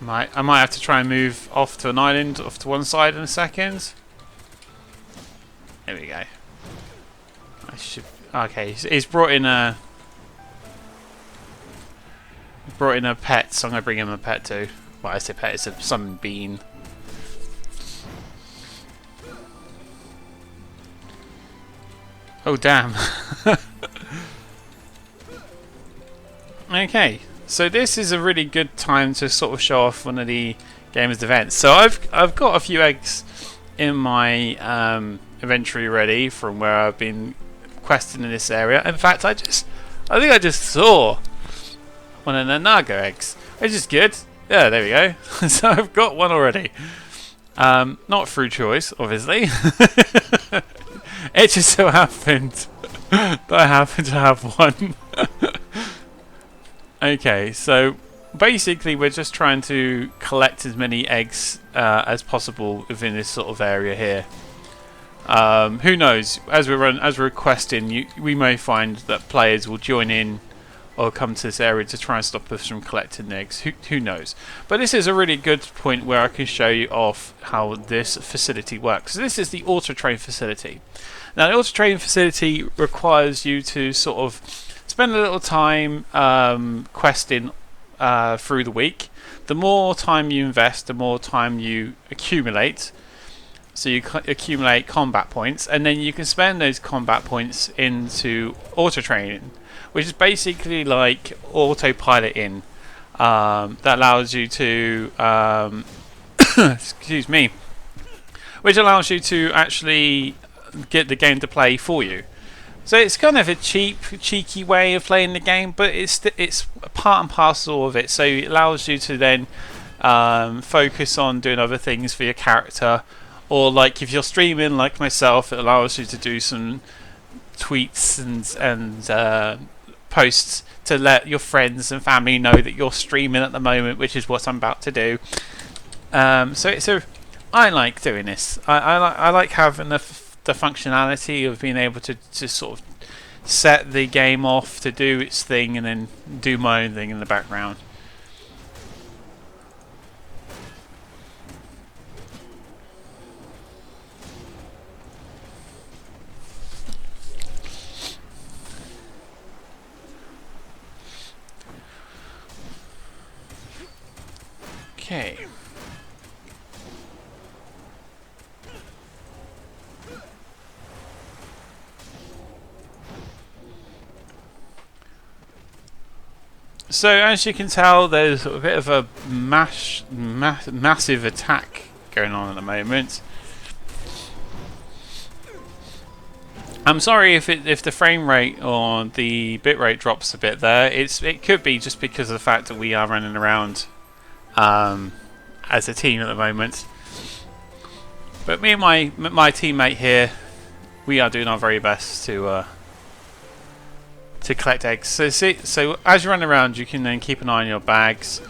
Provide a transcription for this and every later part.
I might have to try and move off to an island, off to one side in a second. There we go. I should. Okay, he's brought in a pet, so I'm gonna bring him a pet too. Well, I say pet, it's some bean. Oh damn. Okay, so this is a really good time to sort of show off one of the game's events. So I've got a few eggs in my inventory ready from where I've been questing in this area. In fact, I think I just saw one of the Naga eggs, which is good. Yeah, there we go. So I've got one already. Not through choice, obviously. It just so happened that I happen to have one. Okay, so basically we're just trying to collect as many eggs as possible within this sort of area here. Who knows? As we're questing, we may find that players will join in or come to this area to try and stop us from collecting eggs. Who knows? But this is a really good point where I can show you off how this facility works. So this is the auto train facility. Now the auto train facility requires you to sort of spend a little time questing through the week. The more time you invest, the more time you accumulate. So you accumulate combat points, and then you can spend those combat points into auto training, which is basically like autopiloting. That allows you to excuse me, which allows you to actually get the game to play for you. So it's kind of a cheeky way of playing the game, but it's part and parcel of it. So it allows you to then focus on doing other things for your character, or like if you're streaming like myself, it allows you to do some tweets and posts to let your friends and family know that you're streaming at the moment, which is what I'm about to do. I like doing this. I like having the functionality of being able to sort of set the game off to do its thing and then do my own thing in the background. Okay. So as you can tell, there's a bit of a massive attack going on at the moment. I'm sorry if the frame rate or the bit rate drops a bit there. It could be just because of the fact that we are running around as a team at the moment. But me and my teammate here, we are doing our very best to collect eggs. So as you run around, you can then keep an eye on your bags.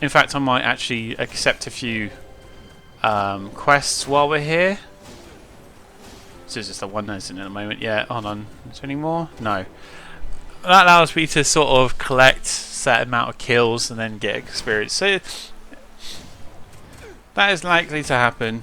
In fact, I might actually accept a few quests while we're here. So it's just the one that's in at the moment. Yeah, hold on. Is there any more? No. That allows me to sort of collect a set amount of kills and then get experience. So that is likely to happen.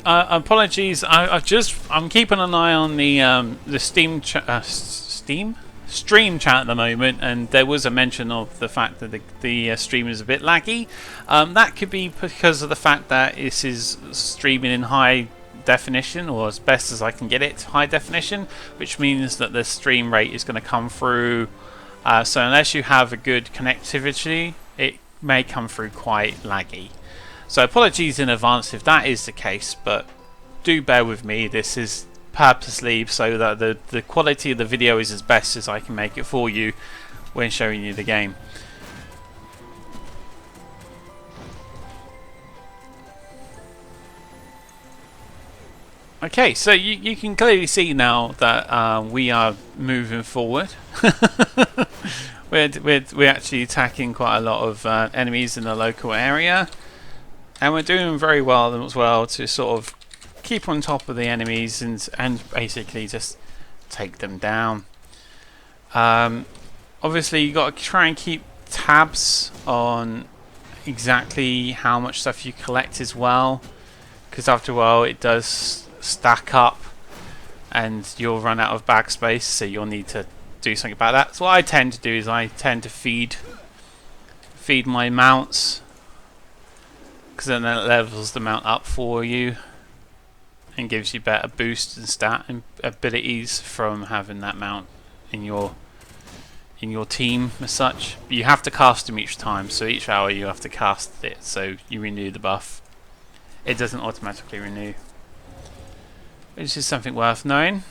Apologies. I'm keeping an eye on the stream chat at the moment, and there was a mention of the fact that the stream is a bit laggy. That could be because of the fact that this is streaming in high definition, or as best as I can get it, high definition, which means that the stream rate is going to come through. So unless you have a good connectivity, it may come through quite laggy. So apologies in advance if that is the case, but do bear with me. This is purposely so that the quality of the video is as best as I can make it for you when showing you the game. Okay, so you can clearly see now that we are moving forward. we're actually attacking quite a lot of enemies in the local area, and we're doing very well as well to sort of keep on top of the enemies and basically just take them down. Obviously, you got to try and keep tabs on exactly how much stuff you collect as well, because after a while it does stack up and you'll run out of bag space, so you'll need to do something about that. So what I tend to do is I tend to feed my mounts, because then that levels the mount up for you and gives you better boosts and stat and abilities from having that mount in your team as such. But you have to cast them each time, so each hour you have to cast it, so you renew the buff. It doesn't automatically renew, which is something worth knowing.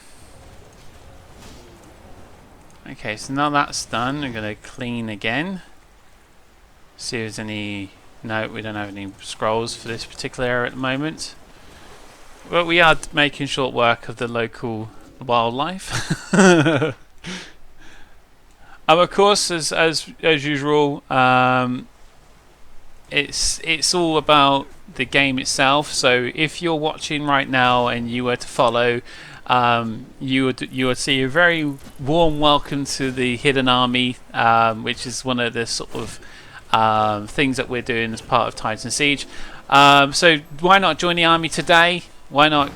Okay, so now that's done, I'm going to clean again. See if there's any... No, we don't have any scrolls for this particular area at the moment. But we are making short work of the local wildlife. Of course, as usual, it's all about the game itself. So if you're watching right now and you were to follow, you would see a very warm welcome to the Hidden Army, which is one of the sort of things that we're doing as part of Titan Siege. So why not join the army today? Why not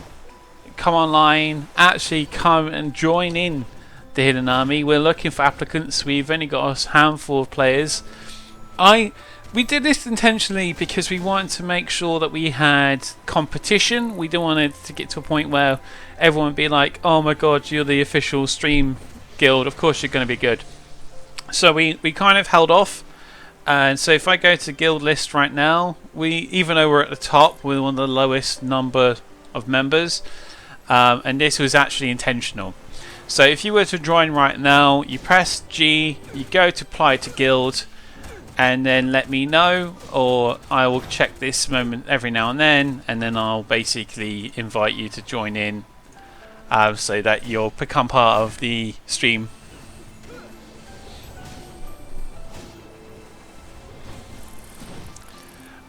come online, actually come and join in the Hidden Army? We're looking for applicants. We've only got a handful of players. We did this intentionally because we wanted to make sure that we had competition. We didn't want it to get to a point where everyone would be like, oh my god, you're the official stream guild, of course you're going to be good. So we kind of held off. And so if I go to guild list right now, even though we're at the top, we're one of the lowest number of members, and this was actually intentional. So if you were to join right now, you press G, you go to apply to guild, and then let me know, or I will check this moment every now and then I'll basically invite you to join in, so that you'll become part of the stream.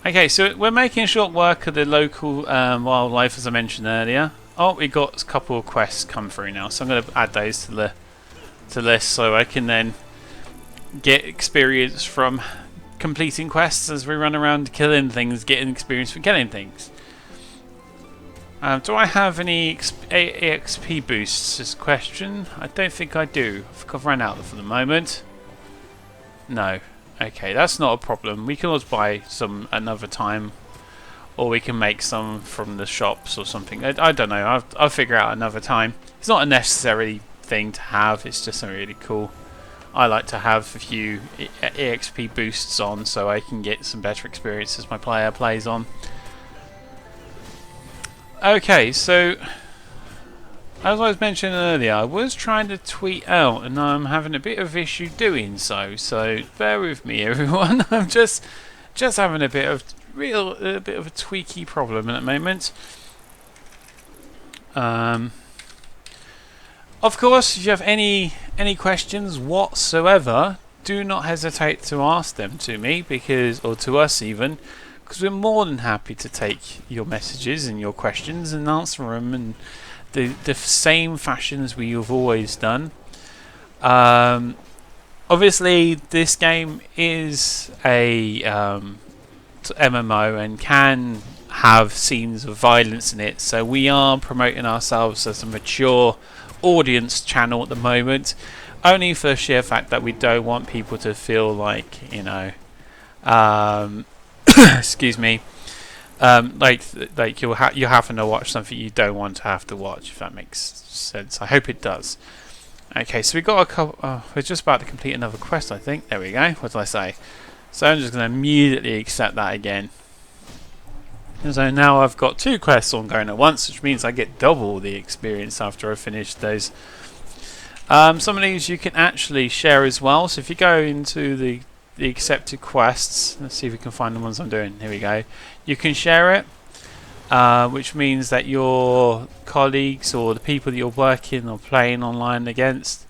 Okay, so we're making short work of the local wildlife, as I mentioned earlier. Oh, we got a couple of quests come through now, so I'm going to add those to the list so I can then get experience from completing quests as we run around killing things, getting experience from killing things. Do I have any EXP boosts? Is a question. I don't think I do. I think I've run out for the moment. No. Okay, that's not a problem. We can always buy some another time, or we can make some from the shops or something. I don't know. I'll figure out another time. It's not a necessary thing to have. It's just something really cool. I like to have a few EXP boosts on so I can get some better experience as my player plays on. Okay, so as I was mentioning earlier, I was trying to tweet out and I'm having a bit of issue doing so. So bear with me, everyone. I'm just having a bit of a tweaky problem at the moment. Of course, if you have any questions whatsoever, do not hesitate to ask them to me, or to us even, because we're more than happy to take your messages and your questions and answer them in the same fashion as we have always done. Obviously, this game is a MMO and can have scenes of violence in it, so we are promoting ourselves as a mature audience channel at the moment, only for the sheer fact that we don't want people to feel like, you know, excuse me, like you're having to watch something you don't want to have to watch, if that makes sense. I hope it does. Okay, so we got a couple. We're just about to complete another quest, I think. There we go. What did I say? So I'm just going to immediately accept that again. And so now I've got 2 quests ongoing at once, which means I get double the experience after I finish those. Some of these you can actually share as well. So if you go into the accepted quests, let's see if we can find the ones I'm doing. Here we go. You can share it, which means that your colleagues or the people that you're working or playing online against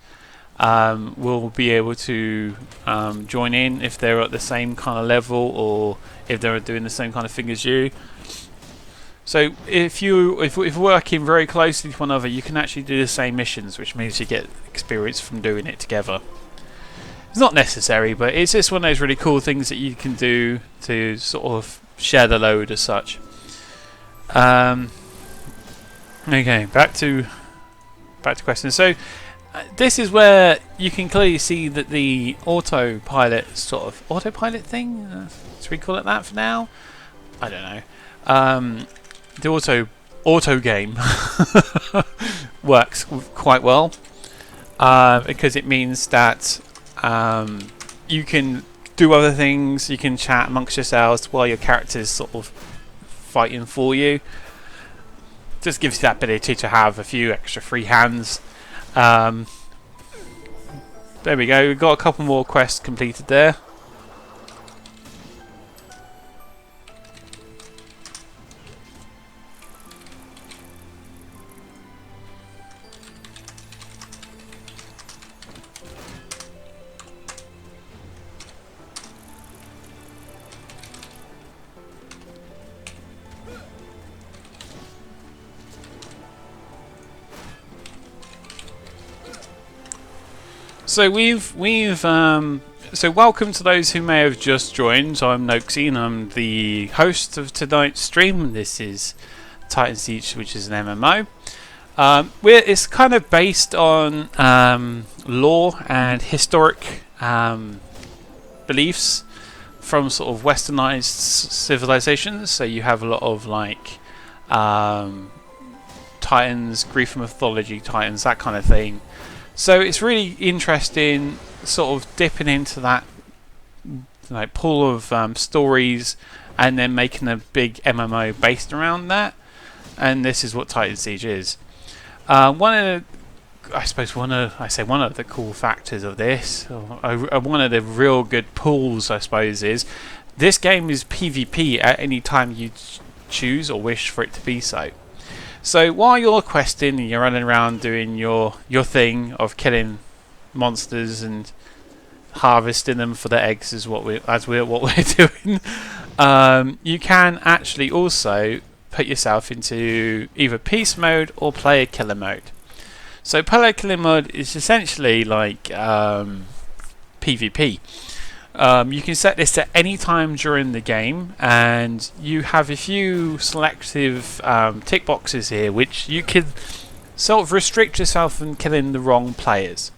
will be able to join in if they're at the same kind of level, or if they're doing the same kind of thing as you. So if we're working very closely with one another, you can actually do the same missions, which means you get experience from doing it together. It's not necessary, but it's just one of those really cool things that you can do to sort of share the load as such. Okay, back to questions. So this is where you can clearly see that the autopilot thing, should we call it that for now? I don't know. The auto game works quite well, because it means that you can do other things. You can chat amongst yourselves while your character's sort of fighting for you. Just gives you that ability to have a few extra free hands. There we go. We've got a couple more quests completed there. So so welcome to those who may have just joined. I'm Noxie and I'm the host of tonight's stream. This is Titan Siege, which is an MMO. It's kind of based on lore and historic beliefs from sort of westernized civilizations. So you have a lot of like Titans, Greek mythology Titans, that kind of thing. So it's really interesting, sort of dipping into that like pool of stories, and then making a big MMO based around that. And this is what Titan Siege is. One of the cool factors of this, or one of the real good pulls, I suppose, is this game is PvP at any time you choose or wish for it to be so. So while you're questing and you're running around doing your thing of killing monsters and harvesting them for their eggs, is what we're doing. You can actually also put yourself into either peace mode or player killer mode. So player killer mode is essentially like PvP. You can set this at any time during the game, and you have a few selective tick boxes here which you can sort of restrict yourself from killing the wrong players.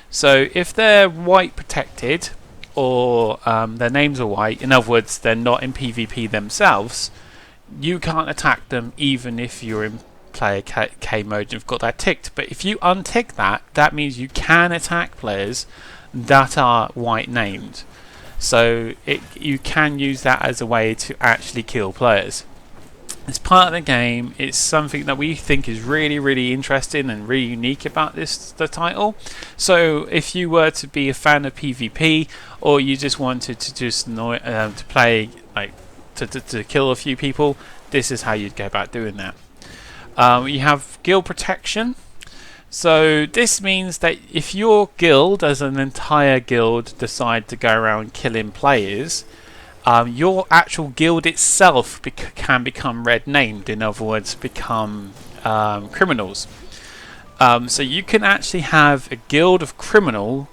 So if they're white protected, or their names are white, in other words they're not in PvP themselves, you can't attack them even if you're in player K mode and you've got that ticked. But if you untick that, that means you can attack players that are white named. So you can use that as a way to actually kill players. It's part of the game. It's something that we think is really, really interesting and really unique about the title. So if you were to be a fan of PvP, or you just wanted to to play like to kill a few people, this is how you'd go about doing that. You have guild protection. So this means that if your guild, as an entire guild, decide to go around killing players, your actual guild itself can become red named. In other words, become criminals. So you can actually have a guild of criminal,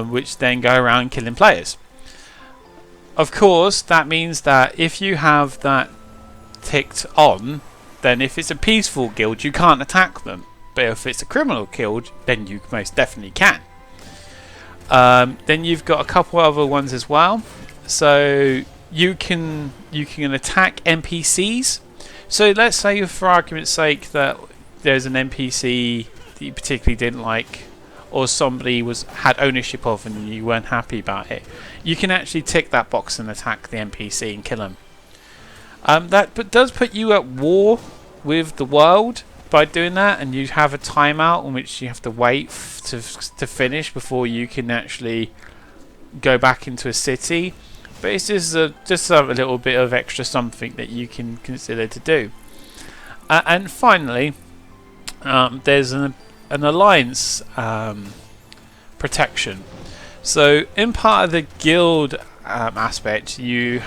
which then go around killing players. Of course, that means that if you have that ticked on, then if it's a peaceful guild, you can't attack them. But if it's a criminal guild, then you most definitely can. Then you've got a couple other ones as well. So you can attack NPCs. So let's say, for argument's sake, that there's an NPC that you particularly didn't like, or somebody had ownership of and you weren't happy about it. You can actually tick that box and attack the NPC and kill him. That does put you at war with the world by doing that, and you have a timeout on which you have to wait to finish before you can actually go back into a city. But it's just a little bit of extra something that you can consider to do. And finally, there's a an alliance protection. So in part of the guild aspect, you